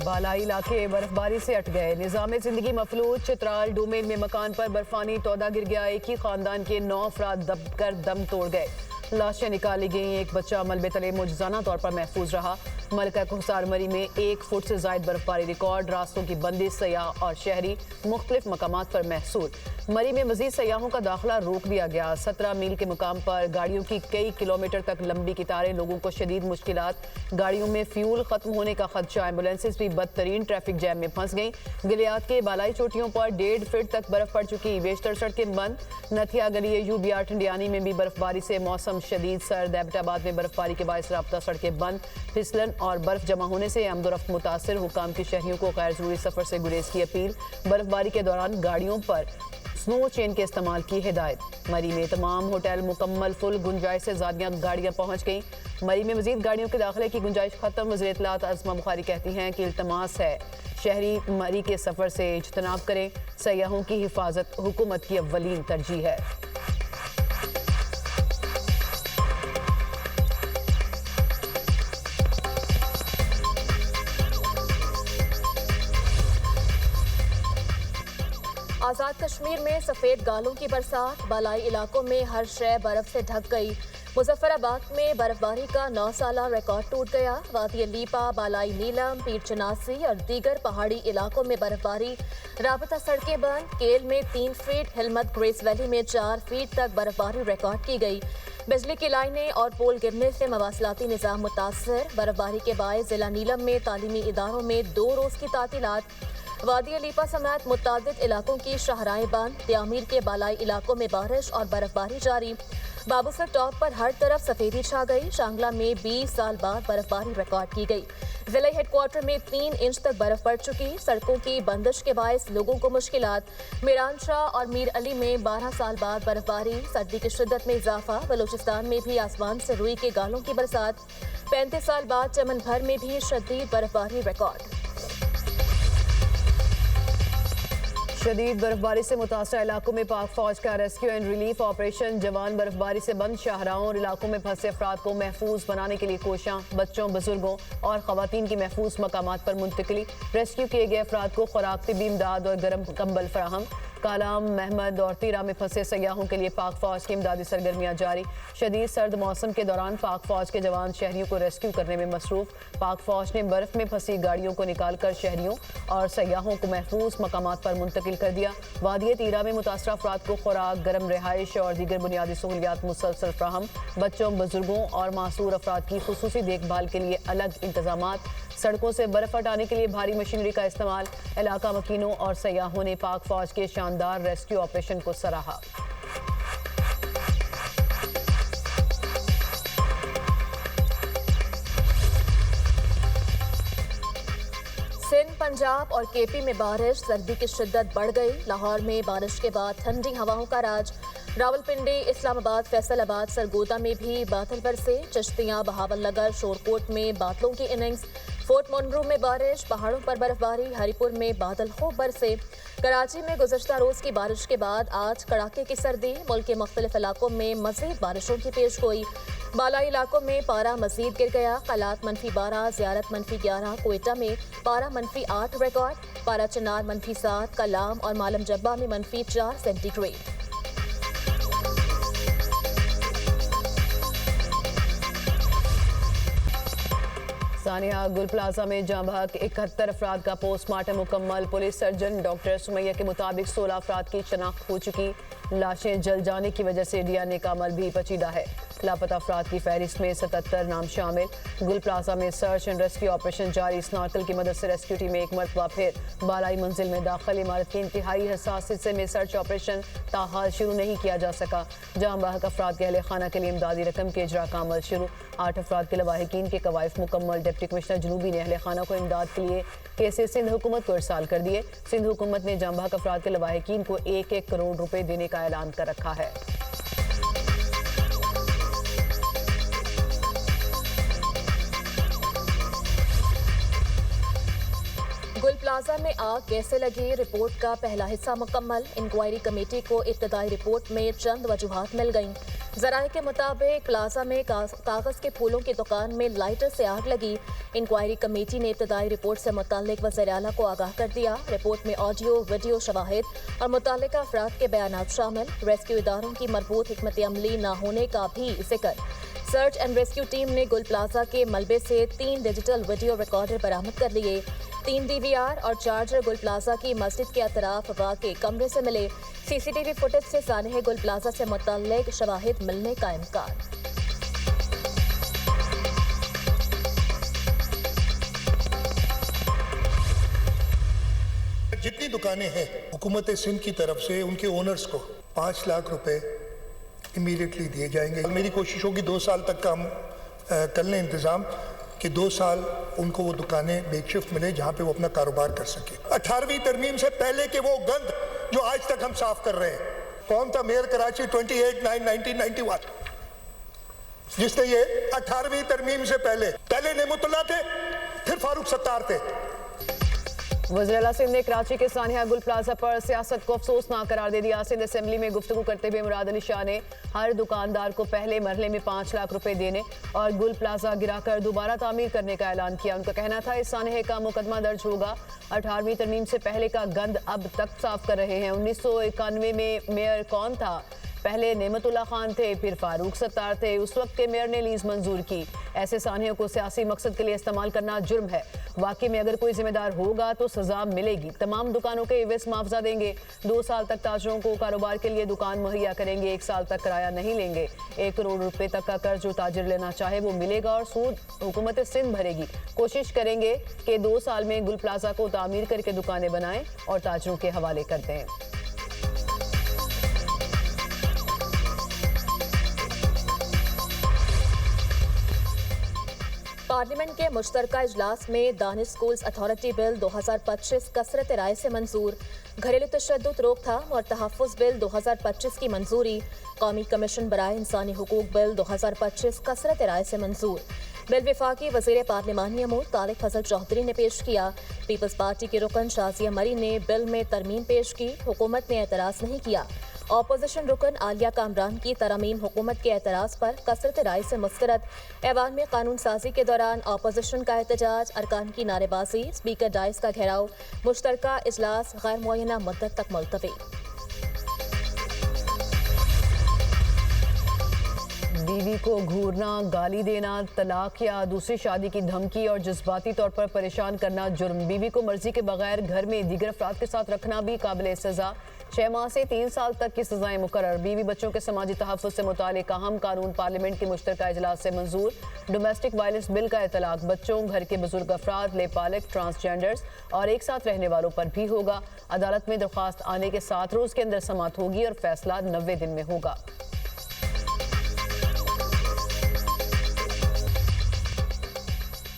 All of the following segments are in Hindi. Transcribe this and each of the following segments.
बालाई इलाके बर्फबारी से अट गए। निजाम जिंदगी मफलूज। चित्राल डोमेन में मकान पर बर्फानी तौदा गिर गया। एक ही खानदान के 9 अफराद दबकर दम तोड़ गए। लाशें निकाली गईं। एक बच्चा मलबे तले मुजजाना तौर पर महफूज रहा। मलका कोहसार मरी में 1 फुट से जायद बर्फबारी रिकॉर्ड। रास्तों की बंदी, सयाह और शहरी मुख्तलिफ मकामात पर महसूल। मरी में मजीद सयाहों का दाखिला रोक दिया गया। 17 मील के मुकाम पर गाड़ियों की कई किलोमीटर तक लंबी कितारें। लोगों को शदीद मुश्किलात। गाड़ियों में फ्यूल खत्म होने का खदशा। एम्बुलेंसेज भी बदतरीन ट्रैफिक जैम में फंस गईं। गिलियात के बालाई चोटियों पर 1.5 फीट तक बर्फ पड़ चुकी। बेशतर सड़कें बंद। नथिया गली यूबीआर ठंडियानी में भी बर्फबारी से मौसम शदीद सर्द। एबटाबाद में बर्फबारी के बायस राब्ता सड़कें बंद। फिसलन और बर्फ जमा होने से आमदोरफ्त मुतासर। हुकाम की शहरियों को गैर जरूरी सफर से गुरेज की अपील। बर्फबारी के दौरान गाड़ियों पर स्नो चेन के इस्तेमाल की हिदायत। मरी में तमाम होटल मुकम्मल फुल। गुंजाइश से ज़्यादा गाड़ियां पहुंच गईं। मरी में मजीद गाड़ियों के दाखिले की गुंजाइश खत्म। वज़ीर इत्तलात अज़मा बुखारी कहती हैं कि इल्तमास है शहरी मरी के सफ़र से इज्तनाब करें। सयाहों की हिफाजत हुकूमत की अव्वलीन तरजीह है। आज़ाद कश्मीर में सफ़ेद गालों की बरसात। बालाई इलाकों में हर शय बर्फ से ढक गई। मुजफ्फराबाद में बर्फबारी का 9 साला रिकॉर्ड टूट गया। वादी लीपा, बालाई नीलम, पीर चनासी और दीगर पहाड़ी इलाकों में बर्फबारी। राबता सड़कें बंद। केल में 3 फीट, हिलमत ग्रेस वैली में 4 फीट तक बर्फबारी रिकॉर्ड की गई। बिजली की लाइनें और पोल गिरने से मवासलाती निज़ाम मुतासर। बर्फबारी के बायस जिला नीलम में तालीमी इदारों में 2 रोज़ की तातीलात। वादी लीपा समेत मुतादिद इलाकों की शाहराएं बंद। त्यामीर के बालाई इलाकों में बारिश और बर्फबारी जारी। बाबूसर टॉप पर हर तरफ सफेदी छा गई। शांगला में 20 साल बाद बर्फबारी रिकॉर्ड की गई। जिले हेडक्वार्टर में 3 इंच तक बर्फ पड़ चुकी। सड़कों की बंदिश के बायस लोगों को मुश्किलात। मीरान शाह और मीर अली में 12 साल बाद बर्फबारी। सर्दी की शिद्दत में इजाफा। बलूचिस्तान में भी आसमान से रुई के गालों की बरसात। 35 साल बाद चमन भर में भी शदीद बर्फबारी रिकॉर्ड। शदीद बर्फबारी से मुतासर इलाकों में पाक फौज का रेस्क्यू एंड रिलीफ ऑपरेशन। जवान बर्फबारी से बंद शाहराहों और इलाकों में फंसे अफराद को महफूज बनाने के लिए कोशिशां। बच्चों, बुजुर्गों और खवातीन की महफूज मकामात पर मुंतकिली। रेस्क्यू किए गए अफराद को खुराक, तिबी इमदाद और गर्म कंबल फराहम। कालाम, महमद और तीरा में फंसे सयाहों के लिए पाक फौज की इमदादी सरगर्मियां जारी। शदीद सर्द मौसम के दौरान पाक फौज के जवान शहरियों को रेस्क्यू करने में मसरूफ। पाक फौज ने बर्फ में फंसी गाड़ियों को निकालकर शहरियों और सयाहों को महफूज मकामात पर मुंतकिल कर दिया। वादी तीरा में मुतासरा अफराद को खुराक, गर्म रिहाइश और दीगर बुनियादी सहूलियात मुसलसल फ्राहम। बच्चों, बुजुर्गों और मासूर अफराद की खुसूसी देखभाल के लिए अलग इंतजामात। सड़कों से बर्फ हटाने के लिए भारी मशीनरी का इस्तेमाल। इलाका मकीनों और सयाहों ने पाक फौज के शानदार रेस्क्यू ऑपरेशन को सराहा। सिंध, पंजाब और केपी में बारिश। सर्दी की शिद्दत बढ़ गई। लाहौर में बारिश के बाद ठंडी हवाओं का राज। रावलपिंडी, इस्लामाबाद, फैसलाबाद, सरगोदा में भी बादल बरसे। चिश्तियां, बहावलनगर, शोरकोट में बादलों की इनिंग्स। फोर्ट मोनरो में बारिश। पहाड़ों पर बर्फबारी। हरिपुर में बादल खूब बरसे। कराची में गुज़श्ता रोज की बारिश के बाद आज कड़ाके की सर्दी। मुल्क के मुख्तलिफ इलाकों में मज़ीद बारिशों की पेशगोई। बालाई इलाकों में पारा मज़ीद गिर गया। कलात -12, ज़ियारत -11, कोयटा में पारा -8 रिकॉर्ड। पारा चनार -7, कलाम और मालम जब्बा में -4 सेंटीग्रेड। सानिया, गुल प्लाजा में जाँ बहक 71 अफराद का पोस्टमार्टम मुकम्मल। पुलिस सर्जन डॉक्टर सुमैया के मुताबिक 16 अफराद की शनाख्त हो चुकी। लाशें जल जाने की वजह से डीएनए का अमल भी पचीदा है। लापता अफराद की फहरिस्त में 77 नाम शामिल। गुल प्लाजा में सर्च एंड रेस्क्यू ऑपरेशन जारी। स्नॉर्कल की मदद से रेस्क्यू टीम एक मरतबा फिर बालाई मंजिल में दाखिल। इमारत के इंतहाई हसास हिस्से में सर्च ऑपरेशन ताहाल शुरू नहीं किया जा सका। जाँ बहक अफराद के अहले खाना के लिए इमदादी रकम के इजरा का अमल शुरू। 8 अफराद के लवाहिकीन के कवायफ मुकम्मल। डिप्टी कमिश्नर जनूबी ने अहले खाना को इमदाद के लिए केसेस सिंध हुकूमत को इरसाल कर दिए। सिंध हुकूमत ने जाँ बहक अफराद के लवाहिकीन को 1-1 करोड़ रुपए देने का ऐलान कर रखा है। गुल प्लाजा में आग कैसे लगी, रिपोर्ट का पहला हिस्सा मुकम्मल। इंक्वायरी कमेटी को इब्तदाई रिपोर्ट में चंद वजूहात मिल गईं। जराये के मुताबिक प्लाजा में कागज के फूलों की दुकान में लाइटर से आग लगी। इंक्वायरी कमेटी ने इब्तदाई रिपोर्ट से मुताल्लिक वज़ीर आला को आगाह कर दिया। रिपोर्ट में ऑडियो, वीडियो शवाहिद और मुताल्लिका अफराद के बयानात शामिल। रेस्क्यू इदारों की मरबूत हिकमत अमली न होने का भी जिक्र। सर्च एंड रेस्क्यू टीम ने गुल प्लाजा के मलबे से 3 डिजिटल वीडियो रिकॉर्डर बरामद कर लिए। 3 DVR और चार्जर गुल प्लाजा की मस्जिद के अतराफ वाक़े कमरे से मिले। CCTV फुटेज से सानहे गुल प्लाजा से मुतल्लिक शवाहिद मिलने का इम्कान। जितनी दुकानें हैं हुकूमत सिंध की तरफ से उनके ओनर्स को 5 लाख रुपए इमीडिएटली दिए जाएंगे। मेरी कोशिश होगी 2 साल तक का हम कर लें इंतज़ाम कि 2 साल उनको वो दुकानें बेकशिफ्ट मिले जहाँ पे वो अपना कारोबार कर सके। 18वीं तरमीम से पहले के वो गंद जो आज तक हम साफ कर रहे हैं। कौन था मेयर कराची 28/9/1991 जिसने ये 18वीं तरमीम से पहले नेमतुल्लाह थे, फिर फारूक सत्तार थे। वज़ीर आला सिंध ने कराची के सानिया गुल प्लाजा पर सियासत को अफसोसनाक करार दे दिया। सिंध असेंबली में गुफ्तगू करते हुए मुराद अली शाह ने हर दुकानदार को पहले मरहले में 5 लाख रुपए देने और गुल प्लाजा गिराकर दोबारा तामीर करने का ऐलान किया। उनका कहना था इस सानहे का मुकदमा दर्ज होगा। 18वीं तरमीम से पहले का गंद अब तक साफ कर रहे हैं। 1991 में मेयर कौन था? पहले नेमतुल्ला खान थे, फिर फारूक सत्तार थे। उस वक्त के मेयर ने लीज मंजूर की। ऐसे सानियों को सियासी मकसद के लिए इस्तेमाल करना जुर्म है। वाकई में अगर कोई जिम्मेदार होगा तो सजा मिलेगी। तमाम दुकानों के एवज मुआवजा देंगे। 2 साल तक ताजरों को कारोबार के लिए दुकान मुहैया करेंगे। 1 साल तक किराया नहीं लेंगे। 1 करोड़ रुपए तक का कर्ज जो ताजिर लेना चाहे वो मिलेगा और सूद हुकूमत सिंध भरेगी। कोशिश करेंगे कि 2 साल में गुल प्लाजा को तामीर करके दुकानें बनाएं और ताजरों के हवाले कर दें। पार्लियामेंट के मुश्तरका इजलास में दानिश स्कूल्स अथॉरिटी बिल 2025 कसरत राय से मंजूर। घरेलू तशद्दुद रोकथाम और तहफ़्फ़ुज़ बिल 2025 की मंजूरी। कौमी कमीशन बराए इंसानी हुकूक बिल 2025 कसरत राय से मंजूर। बिल वफाकी वज़ीर पार्लिमानी अमूर तारिक फजल चौधरी ने पेश किया। पीपल्स पार्टी के रुकन शाजिया मरी ने बिल में तरमीम पेश की। हुकूमत ने एतराज़ नहीं किया। ऑपोजिशन रुकन आलिया कामरान की तरमीम हुकूमत के एतराज़ पर कसरत राय से मुस्तरद। ऐवान में कानून साजी के दौरान ऑपोजिशन का एहतजाज, अरकान की नारेबाजी, स्पीकर डाइस का घेराव। मुश्तरका इजलास गैर मुअय्यना मुद्दत तक मुलतवी। बीवी को घूरना, गाली देना, तलाक या दूसरी शादी की धमकी और जज्बाती तौर पर परेशान करना जुर्म। बीवी को मर्जी के बगैर घर में दीगर अफराद के साथ रखना भी काबिल सजा। 6 माह से 3 साल तक की सजाएं मुकर्रर। बीवी बच्चों के समाजी तहफ़्फ़ुज़ से मुतालिक अहम कानून पार्लियामेंट की मुश्तरका इजलास से मंजूर। डोमेस्टिक वायलेंस बिल का इतलाक बच्चों, घर के बुजुर्ग अफराद, लेपालिक, ट्रांसजेंडर्स और एक साथ रहने वालों पर भी होगा। अदालत में दरख्वास्त आने के 7 रोज़ के अंदर समाअत होगी और फैसला 90 दिन में होगा।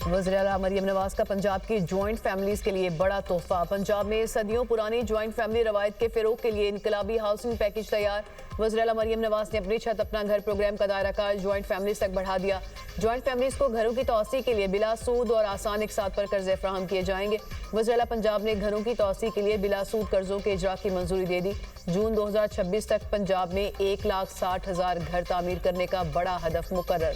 वज़ीर आला मरियम नवाज का पंजाब की ज्वाइंट फैमिलीज के लिए बड़ा तोहफा। पंजाब में सदियों पुरानी ज्वाइंट फैमिली रवायत के फ़रोग़ के लिए इनकलाबी हाउसिंग पैकेज तैयार। वज़ीर आला मरियम नवाज ने अपनी छत अपना घर प्रोग्राम का दायरा कार ज्वाइंट फैमिलीज तक बढ़ा दिया। ज्वाइंट फैमिलीज को घरों की तौसी के लिए बिला सूद और आसान एक साथ पर कर्जे फराहम किए जाएंगे। वज़ीर आला पंजाब ने घरों की तौसी के लिए बिला सूद कर्जों के इजरा की मंजूरी दे दी। जून 2026 तक पंजाब में 1,60,000 घर तामीर करने का बड़ा हदफ मुकर्रर।